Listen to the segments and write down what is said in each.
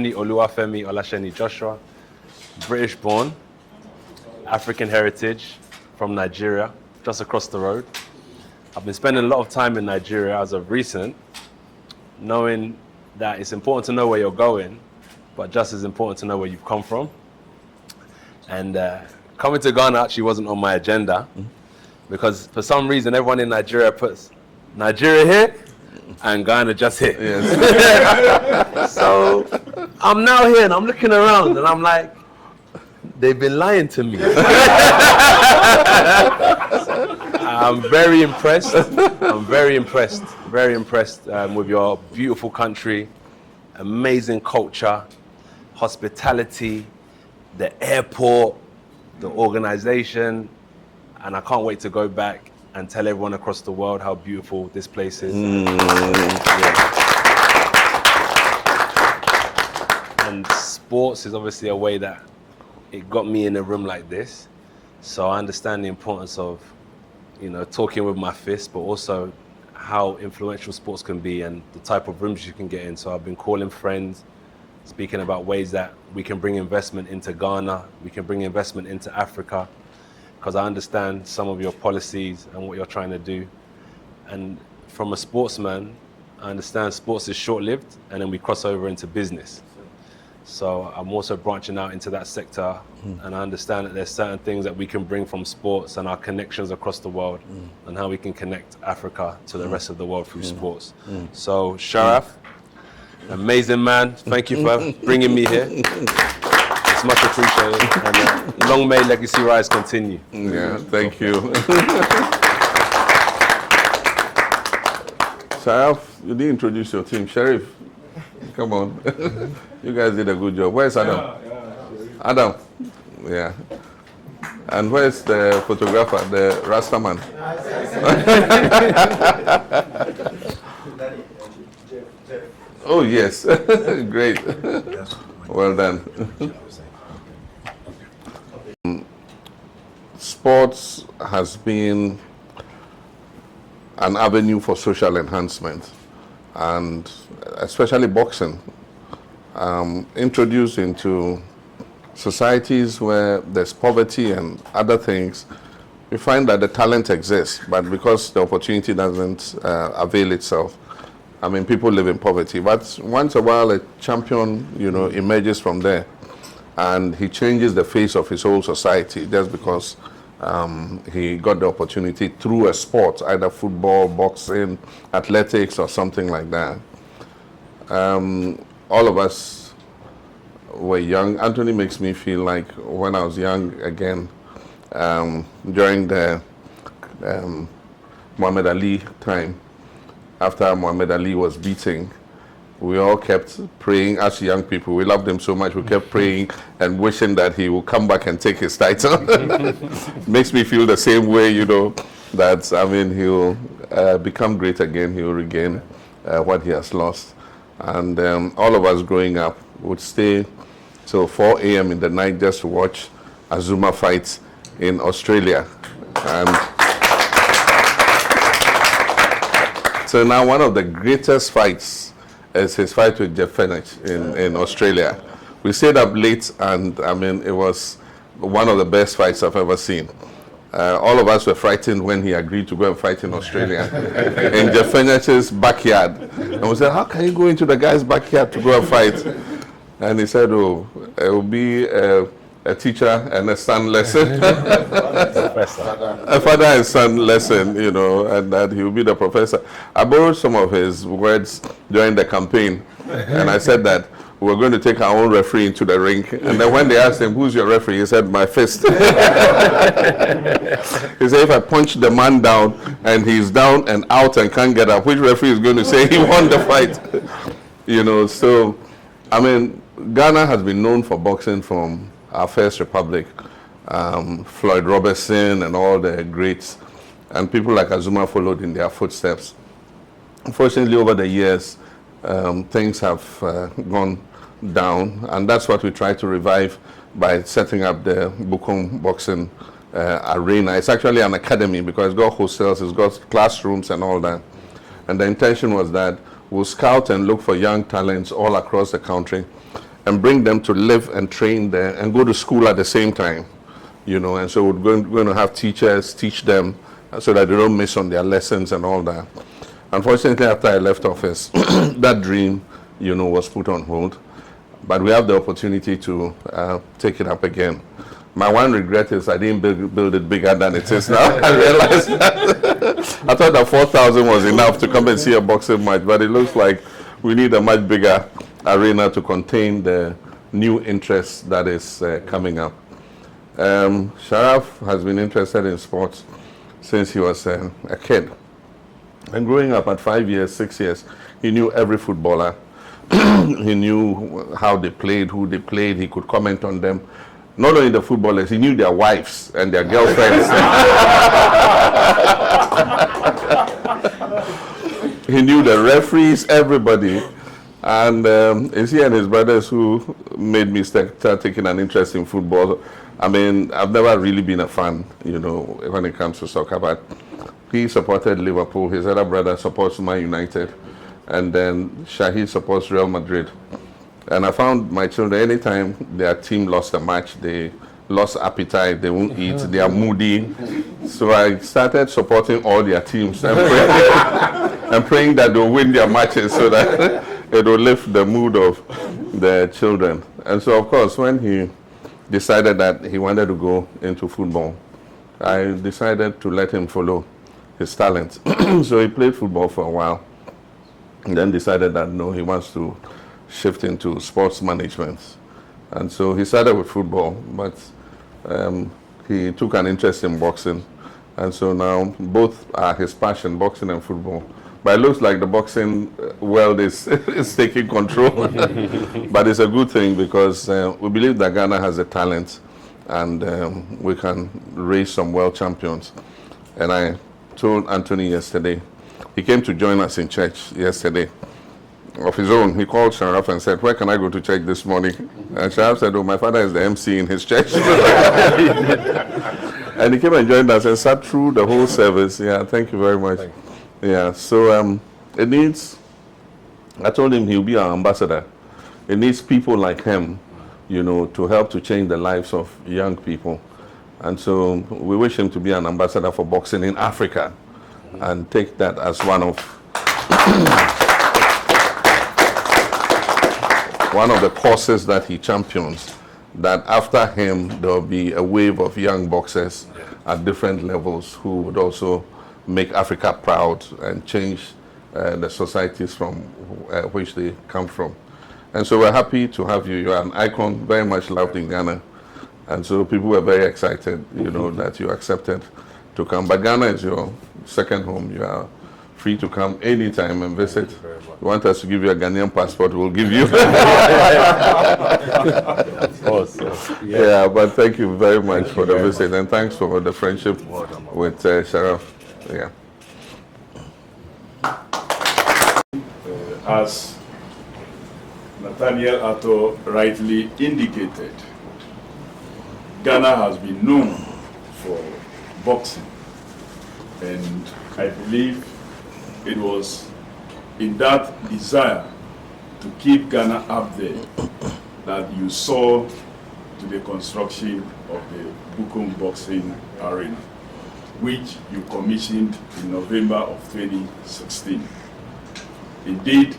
Oluwafemi Olasheni Joshua, British born, African heritage from Nigeria, just across the road. I've been spending a lot of time in Nigeria as of recent, knowing that it's important to know where you're going, but just as important to know where you've come from. And coming to Ghana actually wasn't on my agenda, because for some reason everyone in Nigeria puts Nigeria here and Ghana just here. Yes. So I'm now here and I'm looking around and I'm like, they've been lying to me. I'm very impressed. I'm very impressed with your beautiful country, amazing culture, hospitality, the airport, the organization, and I can't wait to go back and tell everyone across the world how beautiful this place is. And sports is obviously a way that it got me in a room like this. So I understand the importance of, talking with my fist, but also how influential sports can be and the type of rooms you can get in. So I've been calling friends, speaking about ways that we can bring investment into Ghana, we can bring investment into Africa, because I understand some of your policies and what you're trying to do. And from a sportsman, I understand sports is short-lived, and then we cross over into business. So I'm also branching out into that sector, and I understand that there's certain things that we can bring from sports and our connections across the world, and how we can connect Africa to the rest of the world through sports. So Sharaf, amazing man, thank you for bringing me here. It's much appreciated, and long may Legacy Rise continue. Yeah, thank you. Sharaf, you didn't introduce your team. Sheriff, come on. You guys did a good job. Where's Adam? Adam, yeah. And where's the photographer, the Rastaman? Oh, yes. Great. Well done. Sports has been an avenue for social enhancement, and especially boxing. Introduced into societies where there's poverty and other things, we find that the talent exists, but because the opportunity doesn't avail itself, people live in poverty. But once a while, a champion, emerges from there, and he changes the face of his whole society just because he got the opportunity through a sport, either football, boxing, athletics, or something like that. All of us were young. Anthony makes me feel like when I was young again, during the Muhammad Ali time, after Muhammad Ali was beating, we all kept praying as young people. We loved him so much, we kept praying and wishing that he would come back and take his title. Makes me feel the same way, that, he'll become great again, he'll regain what he has lost. And all of us growing up would stay till 4 a.m. in the night just to watch Azuma fights in Australia. And so now one of the greatest fights is his fight with Jeff Fenech in Australia. We stayed up late, and it was one of the best fights I've ever seen. All of us were frightened when he agreed to go and fight in Australia, in Jeff Fenech's backyard. And we said, how can you go into the guy's backyard to go and fight? And he said, oh, it will be a teacher and a son lesson. A father and son lesson, and that he will be the professor. I borrowed some of his words during the campaign, and I said that we're going to take our own referee into the ring. And then when they asked him, who's your referee? He said, my fist. He said, if I punch the man down and he's down and out and can't get up, which referee is going to say he won the fight? So, Ghana has been known for boxing from our first republic. Floyd Robertson and all the greats. And people like Azuma followed in their footsteps. Unfortunately, over the years, things have gone down, and that's what we try to revive by setting up the Bukom Boxing Arena. It's actually an academy because it's got hostels, it's got classrooms and all that. And the intention was that will scout and look for young talents all across the country and bring them to live and train there and go to school at the same time, you know. And so we're going to have teachers teach them so that they don't miss on their lessons and all that. Unfortunately, after I left office, that dream, you know, was put on hold. But we have the opportunity to take it up again. My one regret is I didn't build it bigger than it is now. I realized that. I thought that 4,000 was enough to come and see a boxing match, but it looks like we need a much bigger arena to contain the new interest that is coming up. Sharaf has been interested in sports since he was a kid. And growing up at 5 years, 6 years, he knew every footballer. He knew how they played, who they played. He could comment on them. Not only the footballers, he knew their wives and their girlfriends. He knew the referees, everybody. And it's he and his brothers who made me start taking an interest in football. I mean, I've never really been a fan, you know, when it comes to soccer, but he supported Liverpool. His other brother supports Man United. And then Shahid supports Real Madrid. And I found my children, anytime their team lost a match, they lost appetite, they won't eat, they are moody. So I started supporting all their teams and praying that they'll win their matches so that it will lift the mood of the children. And so, of course, when he decided that he wanted to go into football, I decided to let him follow his talent. So he played football for a while, and then decided that no, he wants to shift into sports management. And so he started with football, but he took an interest in boxing. And so now both are his passion, boxing and football. But it looks like the boxing world is taking control. But it's a good thing because we believe that Ghana has a talent and we can raise some world champions. And I told Anthony yesterday, he came to join us in church yesterday. Of his own, he called Sharaf and said, "Where can I go to church this morning?" And Sharaf said, "Oh, my father is the MC in his church." And he came and joined us and sat through the whole service. Yeah, thank you very much. Yeah, so it needs, I told him he'll be our ambassador. It needs people like him, you know, to help to change the lives of young people. And so we wish him to be an ambassador for boxing in Africa and take that as one of one of the causes that he champions, that after him there will be a wave of young boxers at different levels who would also make Africa proud and change the societies from which they come from. And so we're happy to have you. You're an icon, very much loved in Ghana. And so people were very excited, you know, that you accepted to come. But Ghana is your second home. You are free to come anytime and visit. You want us to give you a Ghanaian passport, we'll give you. Of course. Yeah, but thank you very much for the visit, and thanks for the friendship with Sharaf. Yeah. As Nathaniel Atto rightly indicated, Ghana has been known for boxing, and I believe it was in that desire to keep Ghana up there that you saw to the construction of the Bukom Boxing Arena, which you commissioned in November of 2016. Indeed,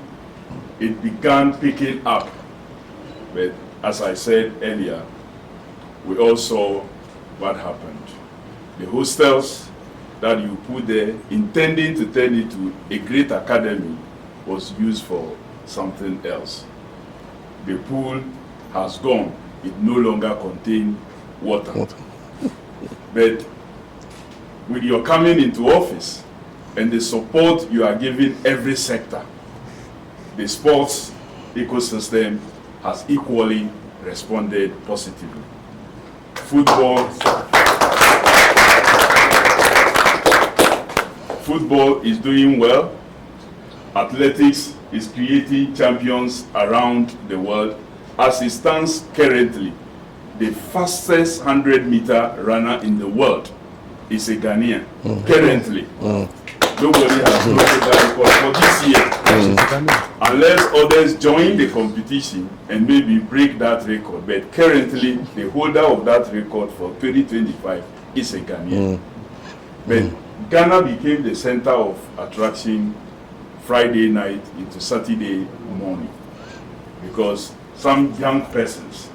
it began picking up, but as I said earlier, we all saw what happened. The hostels that you put there, intending to turn it to a great academy, was used for something else. The pool has gone. It no longer contains water. But with your coming into office and the support you are giving every sector, the sports ecosystem has equally responded positively. Football is doing well. Athletics is creating champions around the world. As it stands currently, the fastest 100-meter runner in the world is a Ghanaian. Currently. Nobody has broken that record for this year. unless others join the competition and maybe break that record. But currently, the holder of that record for 2025 is a Ghanaian. But Ghana became the center of attraction Friday night into Saturday morning because some young persons,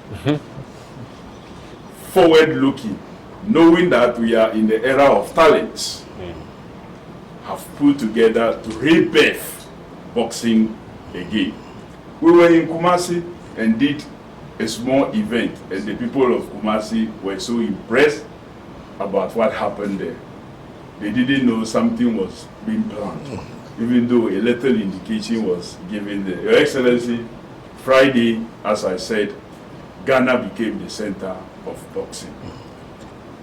forward-looking, knowing that we are in the era of talents, have put together to rebirth boxing again. We were in Kumasi and did a small event, and the people of Kumasi were so impressed about what happened there. They didn't know something was being planned, even though a little indication was given there. Your Excellency, Friday, as I said, Ghana became the center of boxing.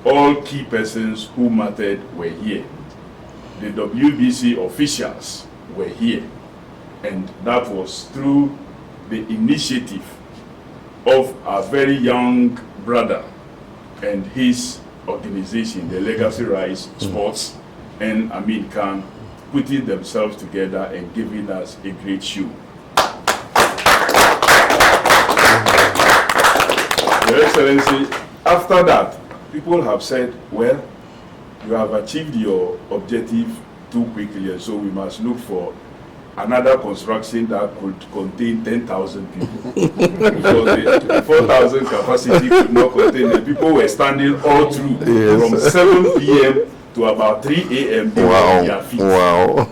All key persons who mattered were here. The WBC officials were here. And that was through the initiative of our very young brother and his organization, the Legacy Rise Sports, and Amin Khan, putting themselves together and giving us a great show. Your Excellency, after that, people have said, well, you have achieved your objective too quickly, and so we must look for another construction that could contain 10,000 people. Because the 4,000 capacity could not contain them. People were standing all through from 7 p.m. to about 3 a.m. They were on their feet. Wow.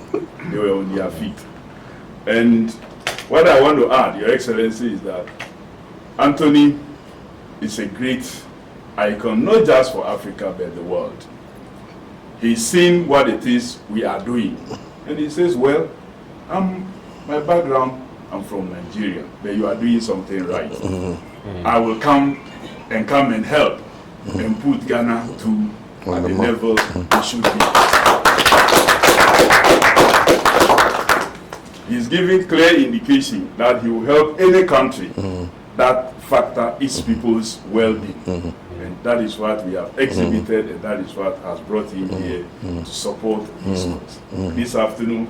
They were on their feet. And what I want to add, Your Excellency, is that Anthony is a great icon, not just for Africa, but the world. He's seen what it is we are doing. And he says, well, my background, I'm from Nigeria, but you are doing something right. I will come and help and put Ghana to at the level it should be. He's giving clear indication that he will help any country that factor its people's well-being. And that is what we have exhibited, and that is what has brought him here to support his cause. This afternoon,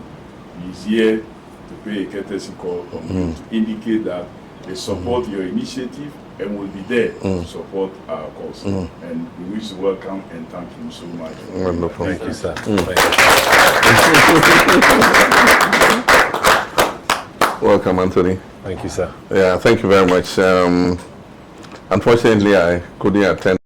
he's here to pay a courtesy call on you to indicate that they support your initiative and will be there to support our cause. And we wish to welcome and thank him so much. Wonderful. Thank you, sir. Welcome, Anthony. Thank you, sir. Yeah, thank you very much. Unfortunately, I couldn't attend.